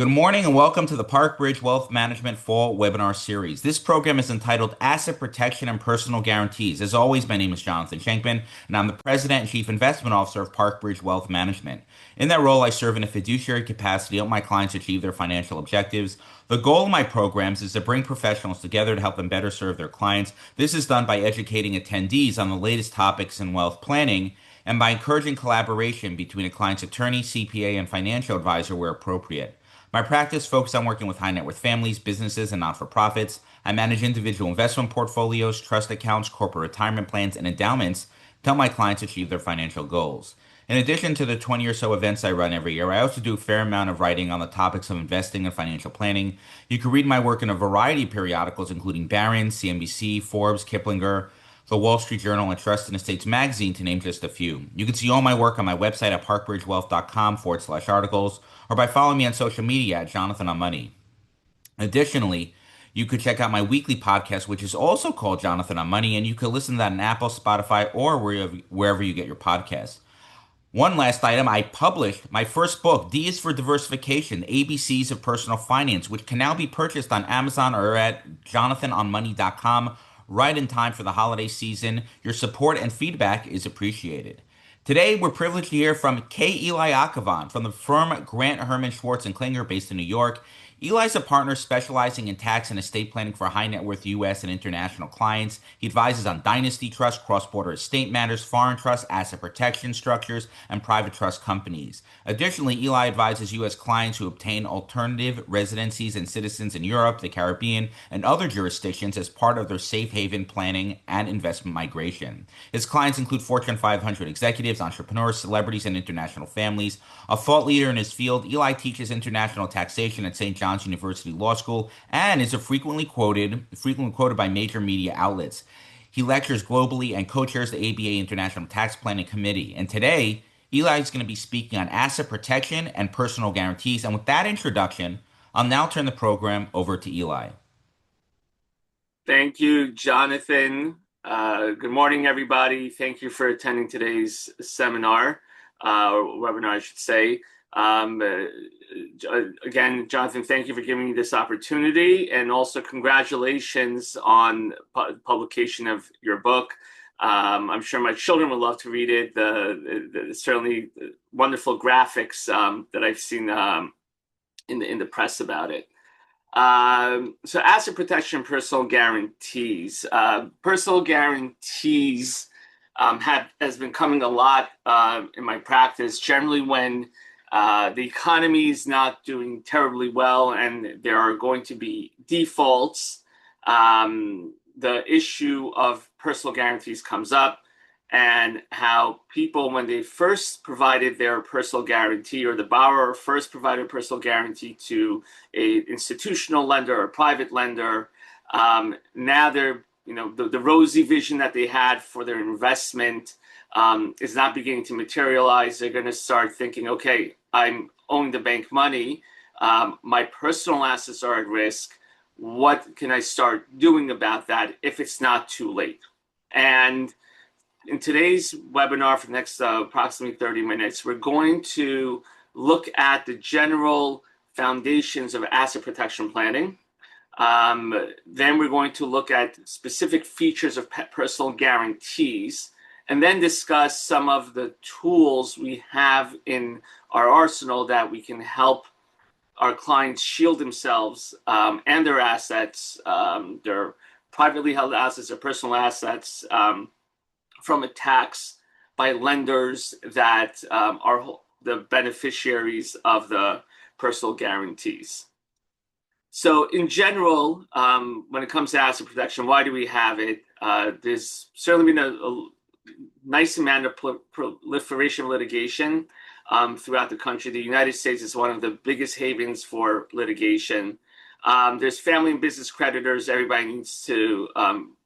Good morning and welcome to the ParkBridge Wealth Management Fall Webinar Series. This program is entitled Asset Protection and Personal Guarantees. As always, my name is Jonathan Shenkman, and I'm the President and Chief Investment Officer of ParkBridge Wealth Management. In that role, I serve in a fiduciary capacity to help my clients achieve their financial objectives. The goal of my programs is to bring professionals together to help them better serve their clients. This is done by educating attendees on the latest topics in wealth planning and by encouraging collaboration between a client's attorney, CPA, and financial advisor where appropriate. My practice focuses on working with high net worth families, businesses, and not for profits. I manage individual investment portfolios, trust accounts, corporate retirement plans, and endowments to help my clients achieve their financial goals. In addition to the 20 or so events I run every year, I also do a fair amount of writing on the topics of investing and financial planning. You can read my work in a variety of periodicals, including Barron's, CNBC, Forbes, Kiplinger, the Wall Street Journal, and Trust and Estates magazine, to name just a few. You can see all my work on my website at parkbridgewealth.com/articles or by following me on social media at Jonathan on Money. Additionally, you could check out my weekly podcast, which is also called Jonathan on Money, and you can listen to that on Apple, Spotify, or wherever you get your podcasts. One last item, I published my first book, D is for Diversification, ABCs of Personal Finance, which can now be purchased on Amazon or at jonathanonmoney.com right in time for the holiday season. Your support and feedback is appreciated. Today, we're privileged to hear from K. Eli Akhavan from the firm Grant, Herrmann, Schwartz, and Klinger based in New York. Eli's a partner specializing in tax and estate planning for high net worth U.S. and international clients. He advises on dynasty trust, cross-border estate matters, foreign trust, asset protection structures, and private trust companies. Additionally, Eli advises U.S. clients who obtain alternative residencies and citizens in Europe, the Caribbean, and other jurisdictions as part of their safe haven planning and investment migration. His clients include Fortune 500 executives, entrepreneurs, celebrities, and international families. A thought leader in his field, Eli teaches international taxation at St. John's University Law School and is frequently quoted by major media outlets. He lectures globally and co-chairs the ABA International Tax Planning Committee. And today, Eli is going to be speaking on asset protection and personal guarantees. And with that introduction, I'll now turn the program over to Eli. Thank you, Jonathan. Good morning, everybody. Thank you for attending today's seminar, or webinar, I should say. Again, Jonathan, thank you for giving me this opportunity, and also congratulations on publication of your book. I'm sure my children would love to read it. The certainly wonderful graphics that I've seen in the press about it. So asset protection, personal guarantees. Personal guarantees has been coming a lot in my practice. Generally, when the economy is not doing terribly well and there are going to be defaults, the issue of personal guarantees comes up, and how people, when they first provided their personal guarantee, or the borrower first provided a personal guarantee to an institutional lender or private lender, now they're, the rosy vision that they had for their investment is not beginning to materialize. They're going to start thinking, okay, I'm owing the bank money. My personal assets are at risk. What can I start doing about that if it's not too late? And in today's webinar, for the next approximately 30 minutes, we're going to look at the general foundations of asset protection planning. Then we're going to look at specific features of personal guarantees, and then discuss some of the tools we have in our arsenal that we can help our clients shield themselves and their assets, their privately held assets, their personal assets, from attacks by lenders that are the beneficiaries of the personal guarantees. So in general, when it comes to asset protection, why do we have it? There's certainly been a nice amount of proliferation of litigation throughout the country. The United States is one of the biggest havens for litigation. There's family and business creditors everybody needs to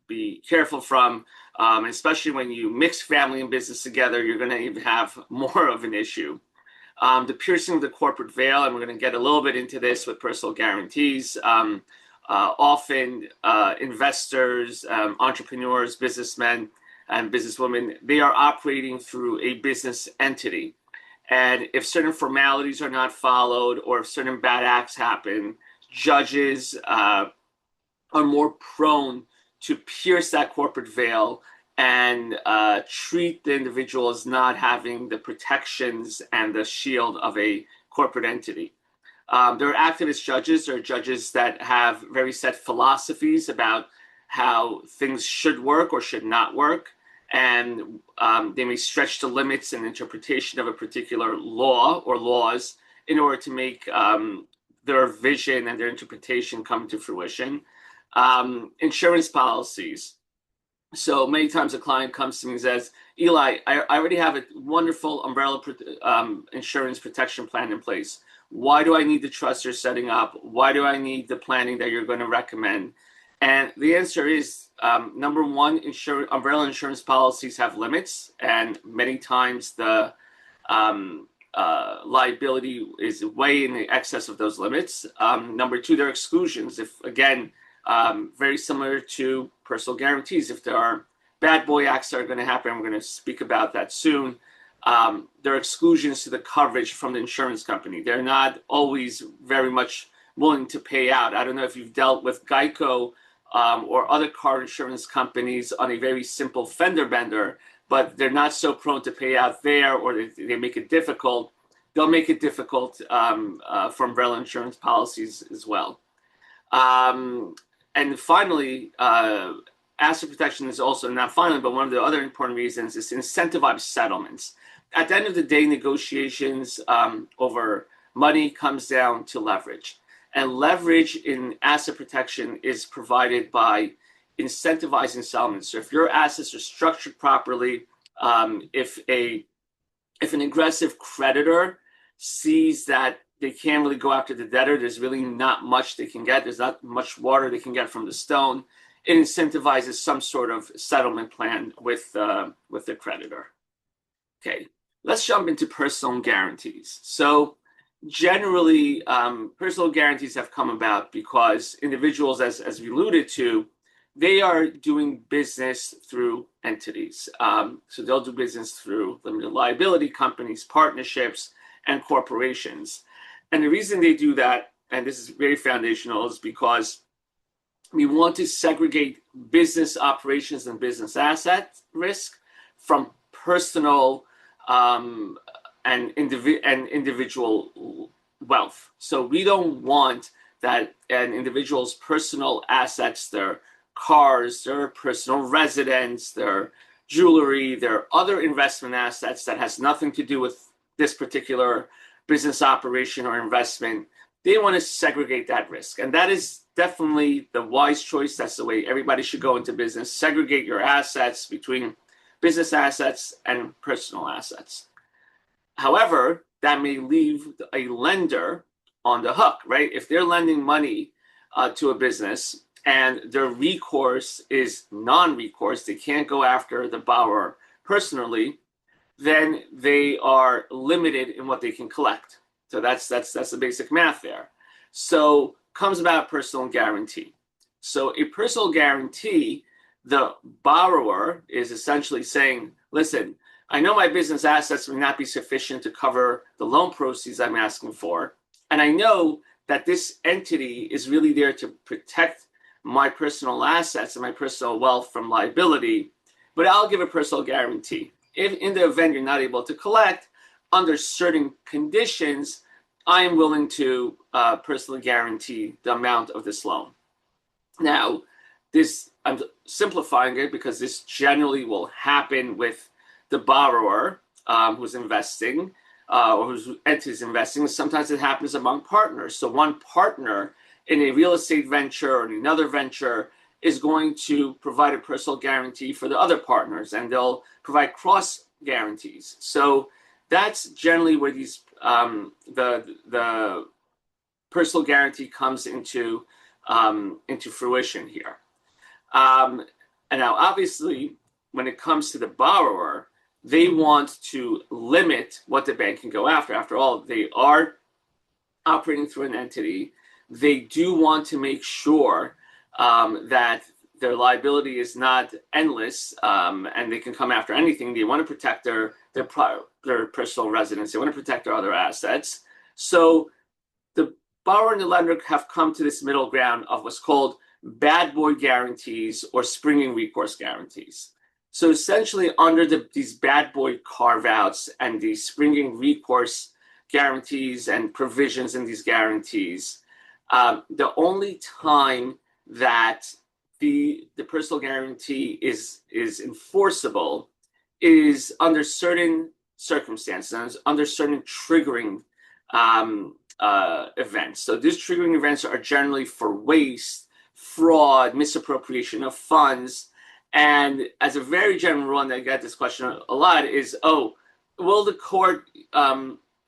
be careful from. Especially when you mix family and business together, you're going to even have more of an issue. The piercing of the corporate veil, and we're going to get a little bit into this with personal guarantees. Often investors, entrepreneurs, businessmen, and businesswomen, they are operating through a business entity. And if certain formalities are not followed or if certain bad acts happen, judges are more prone to pierce that corporate veil and treat the individual as not having the protections and the shield of a corporate entity. There are activist judges. There are judges that have very set philosophies about how things should work or should not work. And they may stretch the limits and interpretation of a particular law or laws in order to make their vision and their interpretation come to fruition. Insurance policies. So many times a client comes to me and says, Eli, I already have a wonderful umbrella insurance protection plan in place. Why do I need the trust you're setting up? Why do I need the planning that you're going to recommend? And the answer is, number one, umbrella insurance policies have limits, and many times the liability is way in the excess of those limits. Number two, there are exclusions. If, again, very similar to personal guarantees, if there are bad boy acts that are going to happen, I'm going to speak about that soon. There are exclusions to the coverage from the insurance company. They're not always very much willing to pay out. I don't know if you've dealt with Geico or other car insurance companies on a very simple fender bender, but they're not so prone to pay out there, or they make it difficult. They'll make it difficult for umbrella insurance policies as well. And finally, asset protection is also not finally, but one of the other important reasons is to incentivize settlements. At the end of the day, negotiations over money comes down to leverage. And leverage in asset protection is provided by incentivizing settlements. So if your assets are structured properly, if an aggressive creditor sees that they can't really go after the debtor, there's really not much they can get, there's not much water they can get from the stone, it incentivizes some sort of settlement plan with the creditor. Okay, let's jump into personal guarantees. So generally, personal guarantees have come about because individuals, as we alluded to, they are doing business through entities. So they'll do business through limited liability companies, partnerships, and corporations. And the reason they do that, and this is very foundational, is because we want to segregate business operations and business asset risk from personal and individual wealth. So we don't want that an individual's personal assets, their cars, their personal residence, their jewelry, their other investment assets that has nothing to do with this particular business operation or investment, they want to segregate that risk. And that is definitely the wise choice. That's the way everybody should go into business. Segregate your assets between business assets and personal assets. However, that may leave a lender on the hook, right? If they're lending money to a business and their recourse is non-recourse, they can't go after the borrower personally, then they are limited in what they can collect. So that's the basic math there. So comes about a personal guarantee. So a personal guarantee, the borrower is essentially saying, listen, I know my business assets may not be sufficient to cover the loan proceeds I'm asking for. And I know that this entity is really there to protect my personal assets and my personal wealth from liability, but I'll give a personal guarantee. If in the event you're not able to collect, under certain conditions, I am willing to personally guarantee the amount of this loan. Now, this, I'm simplifying it because this generally will happen with the borrower who's investing or whose entity is investing. Sometimes it happens among partners. So one partner in a real estate venture or in another venture is going to provide a personal guarantee for the other partners, and they'll provide cross guarantees. So that's generally where these the personal guarantee comes into fruition here. And now, obviously, when it comes to the borrower, they want to limit what the bank can go after. After all, they are operating through an entity. They do want to make sure that their liability is not endless, and they can come after anything. They want to protect their personal residence. They want to protect their other assets. So the borrower and the lender have come to this middle ground of what's called bad boy guarantees or springing recourse guarantees. So essentially, under these bad boy carve-outs and these springing recourse guarantees and provisions in these guarantees, the only time that the personal guarantee is enforceable is under certain circumstances, under certain triggering events. So these triggering events are generally for waste, fraud, misappropriation of funds. And as a very general rule, and I get this question a lot, is, will the court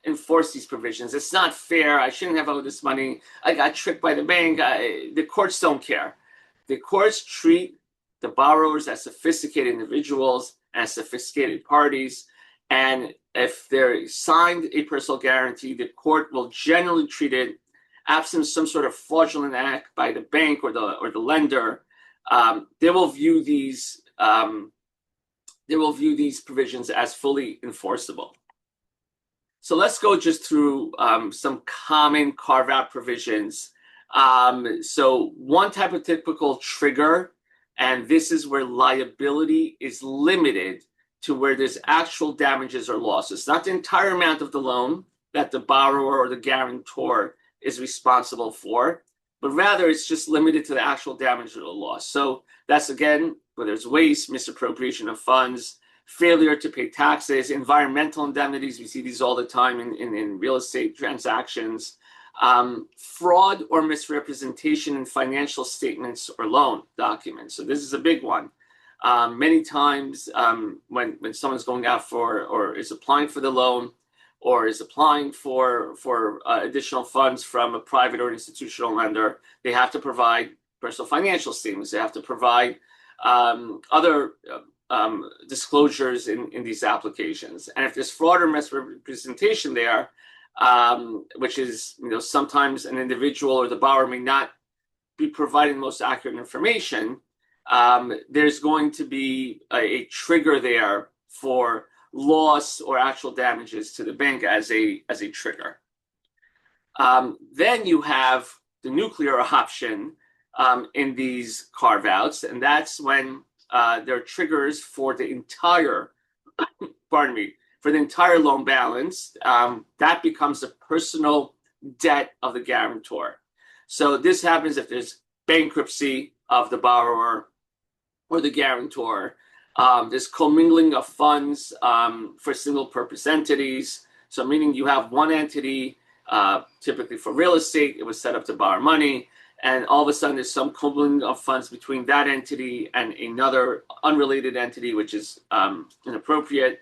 enforce these provisions? It's not fair. I shouldn't have owed this money. I got tricked by the bank. The courts don't care. The courts treat the borrowers as sophisticated individuals, as sophisticated parties. And if they're signed a personal guarantee, the court will generally treat it, absent some sort of fraudulent act by the bank or the lender. They will view these provisions as fully enforceable. So let's go just through some common carve-out provisions. So one type of typical trigger, and this is where liability is limited to where there's actual damages or losses. Not the entire amount of the loan that the borrower or the guarantor is responsible for, but rather it's just limited to the actual damage or the loss. So that's, again, whether it's waste, misappropriation of funds, failure to pay taxes, environmental indemnities. We see these all the time in real estate transactions. Fraud or misrepresentation in financial statements or loan documents. So this is a big one. Many times when someone's going out for or is applying for the loan or is applying for additional funds from a private or institutional lender, they have to provide personal financial statements. They have to provide other disclosures in these applications. And if there's fraud or misrepresentation there, which is, sometimes an individual or the borrower may not be providing the most accurate information, there's going to be a trigger there for loss or actual damages to the bank as a trigger. Then you have the nuclear option in these carve-outs, and that's when there are triggers for the entire, for the entire loan balance. That becomes the personal debt of the guarantor. So this happens if there's bankruptcy of the borrower or the guarantor. There's commingling of funds for single-purpose entities. So meaning you have one entity, typically for real estate, it was set up to borrow money, and all of a sudden there's some commingling of funds between that entity and another unrelated entity, which is inappropriate.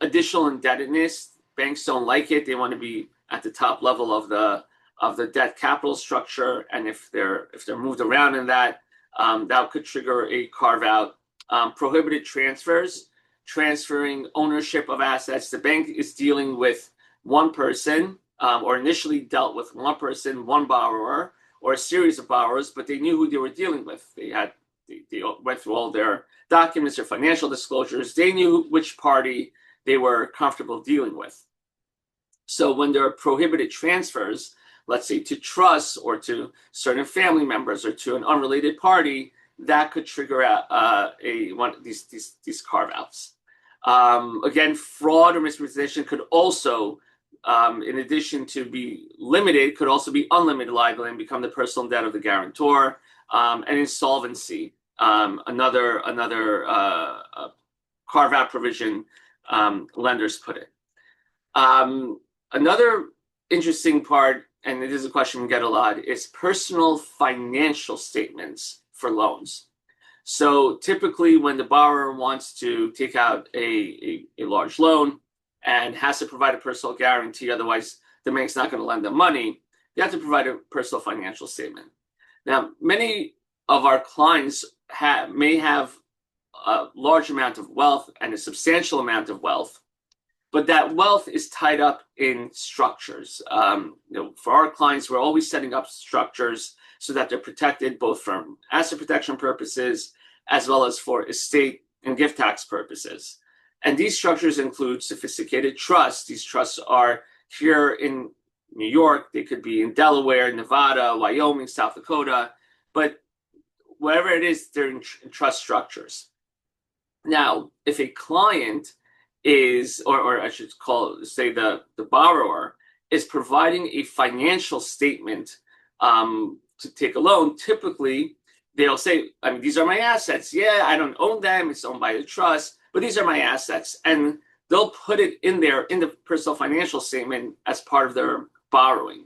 Additional indebtedness, banks don't like it. They want to be at the top level of the debt capital structure, and if they're moved around in that, that could trigger a carve-out. Prohibited transfers, transferring ownership of assets. The bank is dealing with one person, or initially dealt with one person, one borrower, or a series of borrowers, but they knew who they were dealing with. They went through all their documents, their financial disclosures. They knew which party they were comfortable dealing with. So when there are prohibited transfers, let's say to trusts or to certain family members or to an unrelated party, that could trigger one of these carve-outs. Again, fraud or misrepresentation could also, in addition to be limited, could also be unlimited liability and become the personal debt of the guarantor. And insolvency, another carve-out provision lenders put in. Another interesting part, and it is a question we get a lot, is personal financial statements for loans. So typically when the borrower wants to take out a large loan and has to provide a personal guarantee, otherwise the bank's not going to lend them money, they have to provide a personal financial statement. Now, many of our clients may have a large amount of wealth and a substantial amount of wealth, but that wealth is tied up in structures. For our clients, we're always setting up structures so that they're protected both from asset protection purposes as well as for estate and gift tax purposes. And these structures include sophisticated trusts. These trusts are here in New York. They could be in Delaware, Nevada, Wyoming, South Dakota, but wherever it is, they're in trust structures. Now, if a client is, or I should say the borrower is providing a financial statement to take a loan, typically they'll say, I mean, these are my assets. Yeah, I don't own them. It's owned by the trust, but these are my assets. And they'll put it in there in the personal financial statement as part of their borrowing.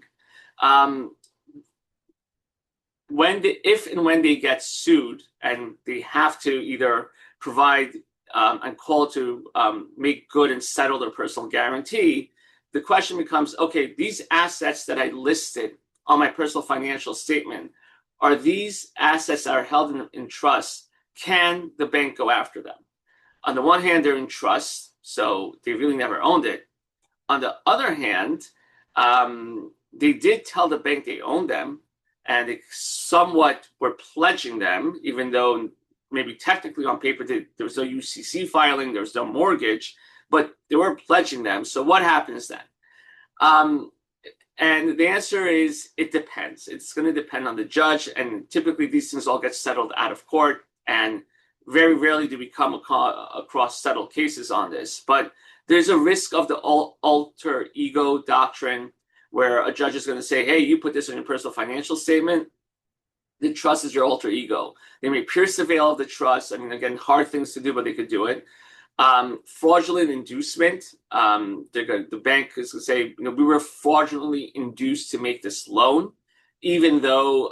If and when they get sued and they have to either provide and call to make good and settle their personal guarantee, the question becomes, okay, these assets that I listed on my personal financial statement, are these assets that are held in trust? Can the bank go after them? On the one hand, they're in trust, so they really never owned it. On the other hand, they did tell the bank they owned them, and they somewhat were pledging them, even though maybe technically on paper there was no UCC filing, there was no mortgage, but they were pledging them. So what happens then? And the answer is it depends. It's going to depend on the judge, and typically these things all get settled out of court, and very rarely do we come across settled cases on this. But there's a risk of the alter ego doctrine, where a judge is going to say, hey, you put this in your personal financial statement. The trust is your alter ego. They may pierce the veil of the trust. I mean, again, hard things to do, but they could do it. Fraudulent inducement. The bank is going to say, we were fraudulently induced to make this loan, even though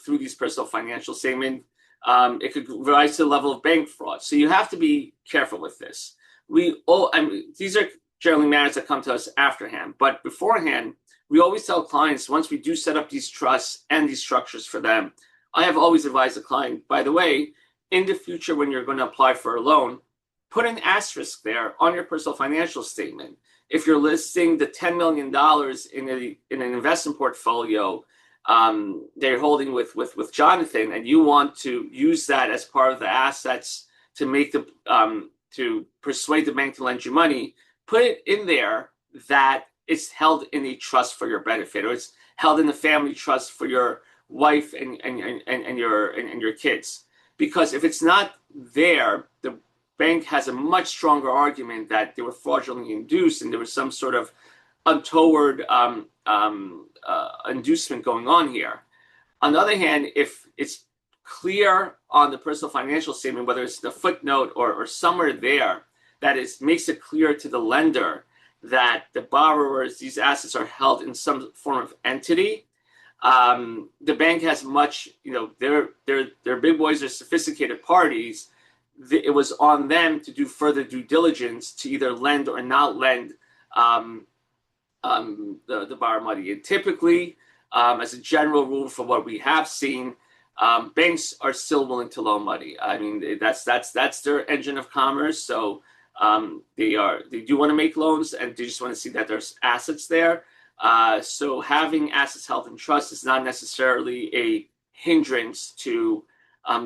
through these personal financial statements, it could rise to the level of bank fraud. So you have to be careful with this. These are generally matters that come to us afterhand, but beforehand, we always tell clients, once we do set up these trusts and these structures for them, I have always advised the client, by the way, in the future when you're going to apply for a loan, put an asterisk there on your personal financial statement. If you're listing the $10 million in an investment portfolio they're holding with Jonathan, and you want to use that as part of the assets to make to persuade the bank to lend you money, put it in there that it's held in a trust for your benefit, or it's held in a family trust for your wife and your kids. Because if it's not there, the bank has a much stronger argument that they were fraudulently induced and there was some sort of untoward inducement going on here. On the other hand, if it's clear on the personal financial statement, whether it's the footnote or somewhere there, that makes it clear to the lender that the borrowers, these assets are held in some form of entity, the bank has much, they're big boys, they're sophisticated parties. It was on them to do further due diligence to either lend or not lend the borrower money. And typically, as a general rule, for what we have seen, banks are still willing to loan money. I mean, that's their engine of commerce. So they do want to make loans, and they just want to see that there's assets there. So having assets held in trust is not necessarily a hindrance to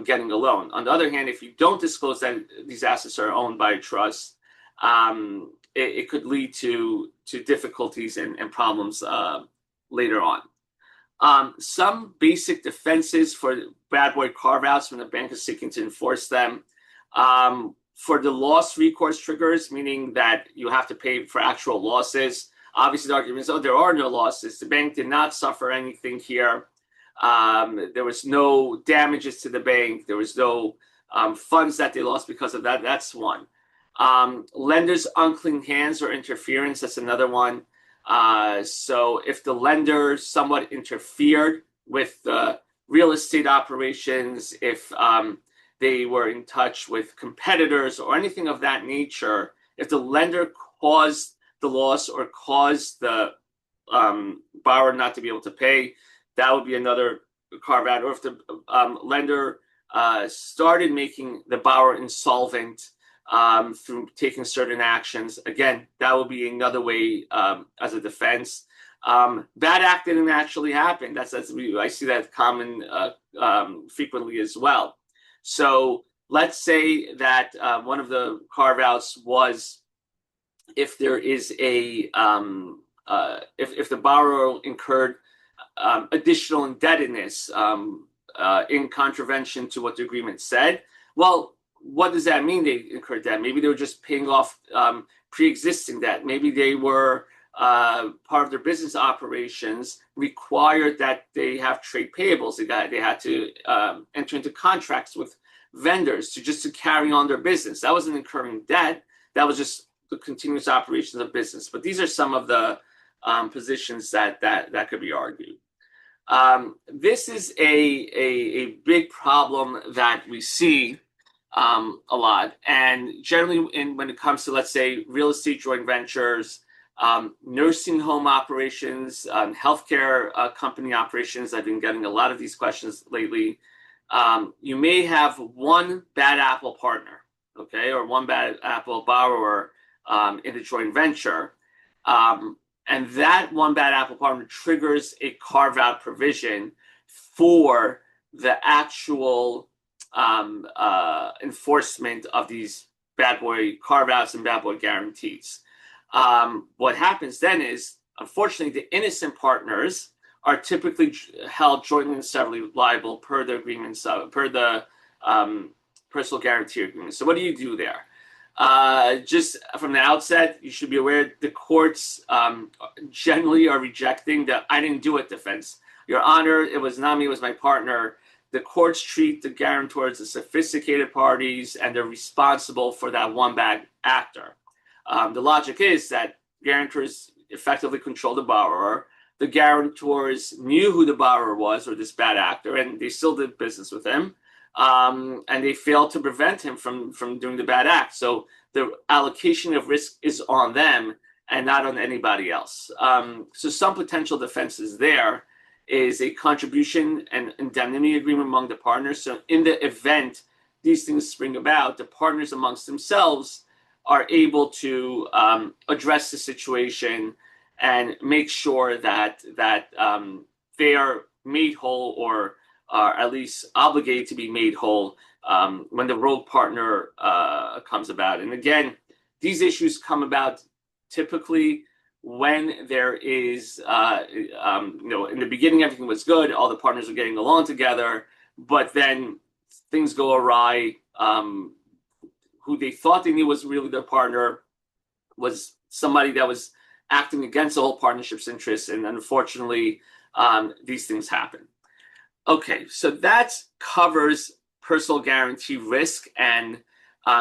getting a loan. On the other hand, if you don't disclose that these assets are owned by a trust, it could lead to difficulties and problems later on. Some basic defenses for bad boy carve-outs when the bank is seeking to enforce them. For the loss recourse triggers, meaning that you have to pay for actual losses. Obviously, the argument is, there are no losses. The bank did not suffer anything here. There was no damages to the bank. There was no funds that they lost because of that. That's one. Lenders' unclean hands or interference, that's another one. So if the lender somewhat interfered with the real estate operations, if they were in touch with competitors or anything of that nature, if the lender caused the loss or caused the borrower not to be able to pay, that would be another carve out. Or if the lender started making the borrower insolvent through taking certain actions, again, that will be another way as a defense. Bad act didn't actually happen. I see that common frequently as well. So let's say that one of the carve outs was if there is if the borrower incurred additional indebtedness in contravention to what the agreement said. Well, what does that mean? They incurred debt. Maybe they were just paying off pre-existing debt. Maybe they were part of their business operations required that they have trade payables. They had to enter into contracts with vendors to carry on their business. That wasn't incurring debt. That was just the continuous operations of business. But these are some of the positions that could be argued. This is a big problem that we see a lot, and generally when it comes to, let's say, real estate joint ventures, nursing home operations, healthcare company operations. I've been getting a lot of these questions lately. You may have one bad apple partner, okay, or one bad apple borrower in a joint venture. And that one bad apple partner triggers a carve-out provision for the actual enforcement of these bad boy carve-outs and bad boy guarantees. What happens then is, unfortunately, the innocent partners are typically held jointly and severally liable per the agreements, per the personal guarantee agreement. So what do you do there? Just from the outset, you should be aware the courts generally are rejecting the "I didn't do it" defense. Your Honor, it was not me, it was my partner. The courts treat the guarantors as sophisticated parties, and they're responsible for that one bad actor. The logic is that guarantors effectively control the borrower. The guarantors knew who the borrower was, or this bad actor, and they still did business with him. And they failed to prevent him from doing the bad act. So the allocation of risk is on them and not on anybody else. So some potential defenses there is a contribution and indemnity agreement among the partners. So in the event these things spring about, the partners amongst themselves are able to address the situation and make sure that they are made whole, or are at least obligated to be made whole when the rogue partner comes about. And again, these issues come about typically when there is, in the beginning, everything was good, all the partners are getting along together, but then things go awry. Who they thought they knew was really their partner was somebody that was acting against the whole partnership's interests, and unfortunately, these things happen. Okay, so that covers personal guarantee risk and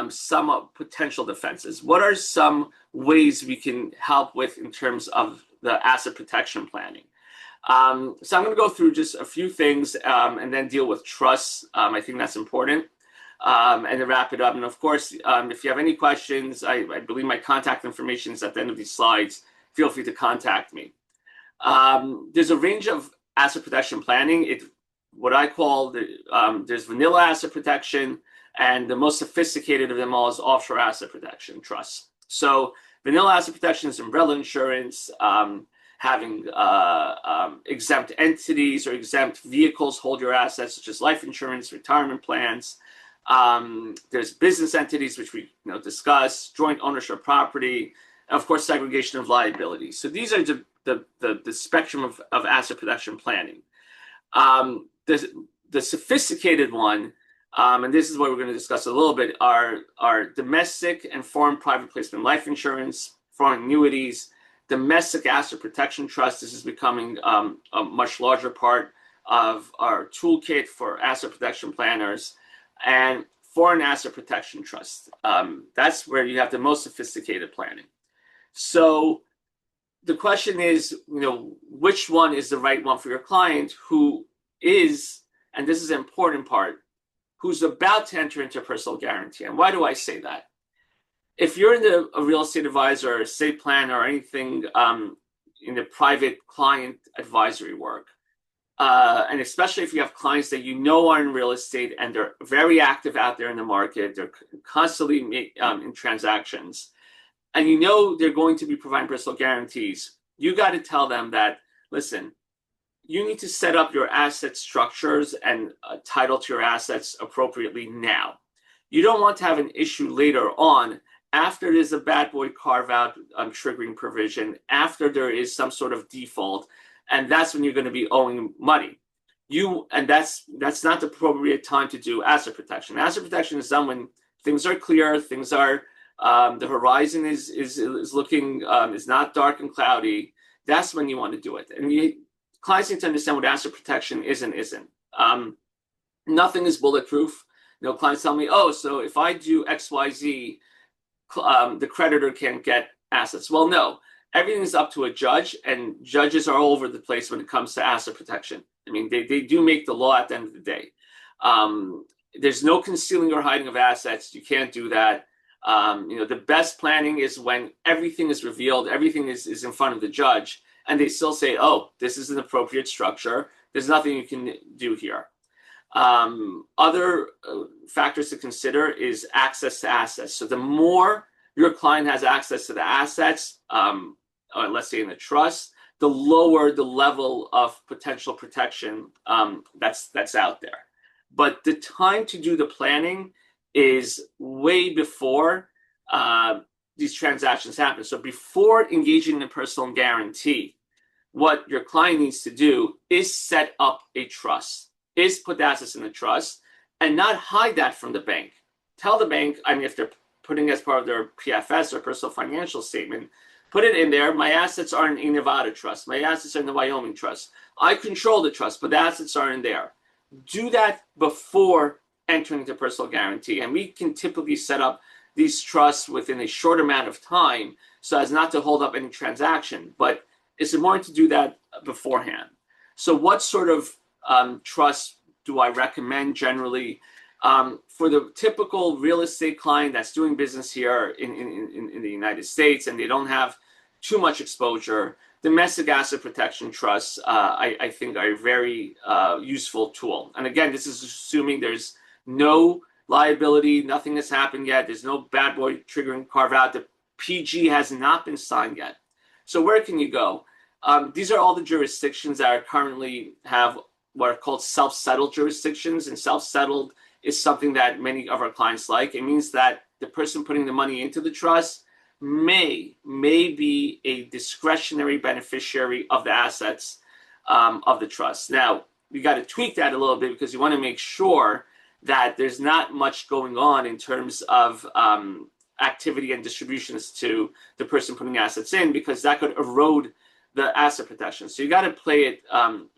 some potential defenses. What are some ways we can help with in terms of the asset protection planning? So I'm going to go through just a few things and then deal with trusts. I think that's important. And then wrap it up. And of course, if you have any questions, I believe my contact information is at the end of these slides. Feel free to contact me. There's a range of asset protection planning. What I call there's vanilla asset protection, and the most sophisticated of them all is offshore asset protection trusts. So vanilla asset protection is umbrella insurance, having exempt entities or exempt vehicles hold your assets, such as life insurance, retirement plans. There's business entities, which we discuss, joint ownership property, and of course segregation of liability. So these are the spectrum of asset protection planning. The sophisticated one, and this is what we're going to discuss a little bit, are domestic and foreign private placement life insurance, foreign annuities, domestic asset protection trust. This is becoming a much larger part of our toolkit for asset protection planners, and foreign asset protection trust. That's where you have the most sophisticated planning. So the question is, which one is the right one for your client who is, and this is an important part, who's about to enter into a personal guarantee. And why do I say that? If you're in a real estate advisor or estate planner or anything in the private client advisory work, and especially if you have clients that are in real estate and they're very active out there in the market, they're constantly in transactions, and they're going to be providing personal guarantees, you got to tell them that, listen, you need to set up your asset structures and title to your assets appropriately now. You don't want to have an issue later on after there's a bad boy carve out triggering provision, after there is some sort of default, and that's when you're going to be owing money. That's not the appropriate time to do asset protection. Asset protection is done when things are clear, things are the horizon is looking is not dark and cloudy. That's when you want to do it. And clients need to understand what asset protection is and isn't. Nothing is bulletproof. Clients tell me, oh, so if I do X, Y, Z, the creditor can't get assets. Well, no, everything is up to a judge, and judges are all over the place when it comes to asset protection. I mean, they do make the law at the end of the day. There's no concealing or hiding of assets. You can't do that. The best planning is when everything is revealed, everything is in front of the judge, and they still say, oh, this is an appropriate structure. There's nothing you can do here. Other factors to consider is access to assets. So the more your client has access to the assets, or let's say in the trust, the lower the level of potential protection that's out there. But the time to do the planning is way before these transactions happen. So before engaging in a personal guarantee, what your client needs to do is set up a trust, is put the assets in the trust, and not hide that from the bank. Tell the bank, if they're putting it as part of their PFS or personal financial statement, put it in there. My assets are in a Nevada trust. My assets are in the Wyoming trust. I control the trust, but the assets are in there. Do that before entering into personal guarantee. And we can typically set up these trusts within a short amount of time so as not to hold up any transaction. But it's important to do that beforehand. So what sort of trust do I recommend generally? For the typical real estate client that's doing business here in the United States and they don't have too much exposure, domestic asset protection trusts, I think, are a very useful tool. And again, this is assuming there's no liability, nothing has happened yet, there's no bad boy triggering carve out, the PG has not been signed yet. So where can you go? These are all the jurisdictions that are currently have what are called self-settled jurisdictions, and self-settled is something that many of our clients like. It means that the person putting the money into the trust may be a discretionary beneficiary of the assets of the trust. Now, we got to tweak that a little bit because you want to make sure that there's not much going on in terms of activity and distributions to the person putting assets in, because that could erode the asset protection. So you got to play it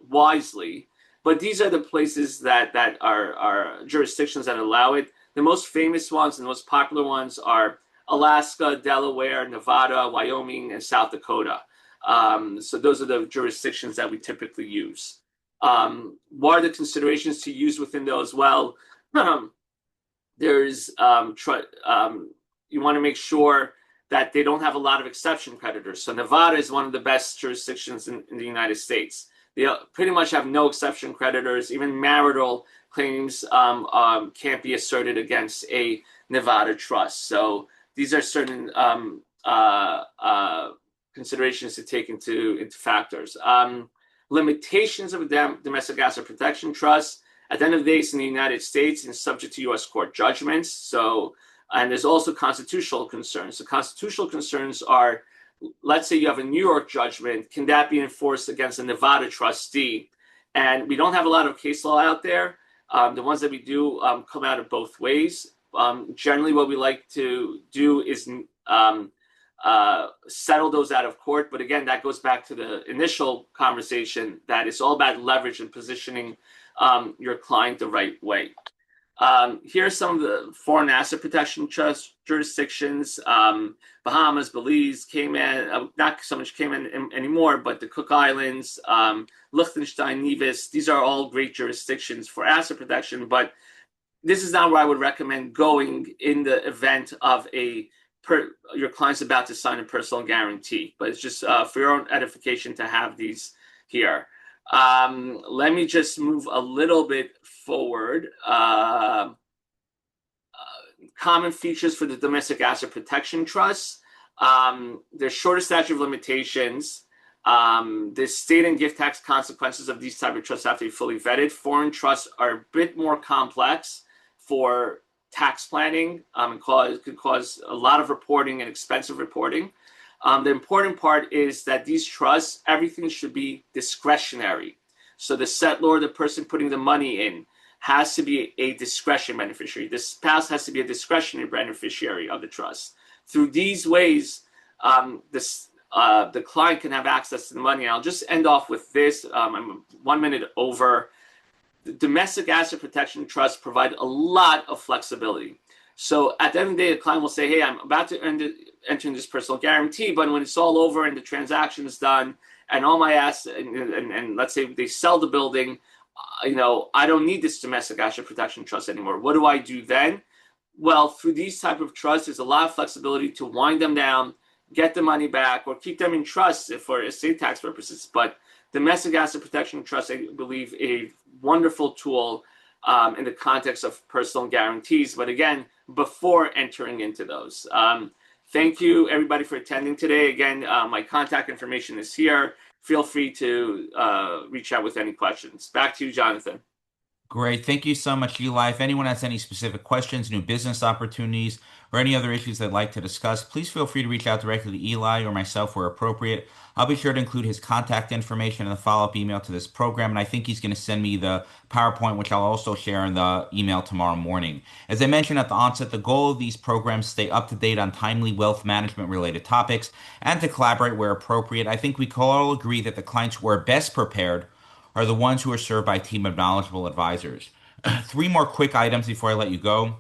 wisely. But these are the places that are jurisdictions that allow it. The most famous ones and the most popular ones are Alaska, Delaware, Nevada, Wyoming, and South Dakota. So those are the jurisdictions that we typically use. What are the considerations to use within those? Well, there's you want to make sure that they don't have a lot of exception creditors. So Nevada is one of the best jurisdictions in the United States. They pretty much have no exception creditors. Even marital claims can't be asserted against a Nevada trust. So these are certain considerations to take into factors. Limitations of a domestic asset protection trust. At the end of the day, it's in the United States and subject to U.S. court judgments. So, and there's also constitutional concerns. So constitutional concerns are, let's say you have a New York judgment, can that be enforced against a Nevada trustee? And we don't have a lot of case law out there. The ones that we do come out of both ways. Generally, what we like to do is settle those out of court. But again, that goes back to the initial conversation that it's all about leverage and positioning your client the right way. Here are some of the foreign asset protection trust jurisdictions: Bahamas, Belize, Cayman, not so much Cayman anymore, but the Cook Islands, Liechtenstein, Nevis. These are all great jurisdictions for asset protection, but this is not where I would recommend going in the event of your client's about to sign a personal guarantee. But it's just for your own edification to have these here. Let me just move a little bit forward. Common features for the domestic asset protection trust. There's shorter statute of limitations. The state and gift tax consequences of these type of trusts have to be fully vetted. Foreign trusts are a bit more complex for tax planning, and could cause a lot of reporting and expensive reporting. The important part is that these trusts, everything should be discretionary. So the settlor, the person putting the money in, has to be a discretion beneficiary. The spouse has to be a discretionary beneficiary of the trust. Through these ways, the client can have access to the money. And I'll just end off with this. I'm 1 minute over. The domestic asset protection trusts provide a lot of flexibility. So at the end of the day, the client will say, hey, I'm about to enter in this personal guarantee, but when it's all over and the transaction is done and all my assets, and let's say they sell the building, I don't need this domestic asset protection trust anymore. What do I do then? Well, through these type of trusts, there's a lot of flexibility to wind them down, get the money back, or keep them in trust for estate tax purposes. But domestic asset protection trust, I believe, a wonderful tool in the context of personal guarantees. But again, before entering into those. Thank you, everybody, for attending today. Again, my contact information is here. Feel free to reach out with any questions. Back to you, Jonathan. Great. Thank you so much, Eli. If anyone has any specific questions, new business opportunities, or any other issues they'd like to discuss, please feel free to reach out directly to Eli or myself where appropriate. I'll be sure to include his contact information in the follow-up email to this program, and I think he's going to send me the PowerPoint, which I'll also share in the email tomorrow morning. As I mentioned at the onset, the goal of these programs is to stay up to date on timely wealth management related topics and to collaborate where appropriate. I think we can all agree that the clients who are best prepared are the ones who are served by a team of knowledgeable advisors. Three more quick items before I let you go.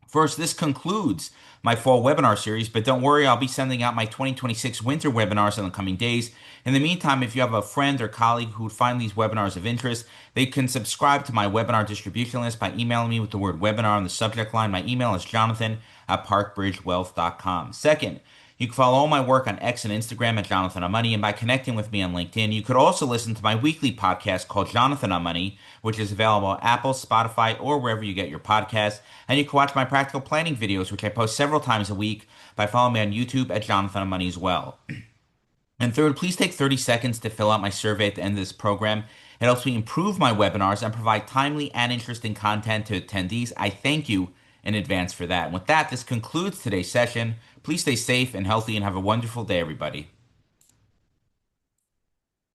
First, this concludes my fall webinar series, but don't worry, I'll be sending out my 2026 winter webinars in the coming days. In the meantime, if you have a friend or colleague who would find these webinars of interest, they can subscribe to my webinar distribution list by emailing me with the word webinar in the subject line. My email is jonathan@parkbridgewealth.com. Second, you can follow all my work on X and Instagram at Jonathan on Money, and by connecting with me on LinkedIn, you could also listen to my weekly podcast called Jonathan on Money, which is available on Apple, Spotify, or wherever you get your podcasts. And you can watch my practical planning videos, which I post several times a week, by following me on YouTube at Jonathan on Money as well. And third, please take 30 seconds to fill out my survey at the end of this program. It helps me improve my webinars and provide timely and interesting content to attendees. I thank you in advance for that. And with that, this concludes today's session. Please stay safe and healthy and have a wonderful day, everybody.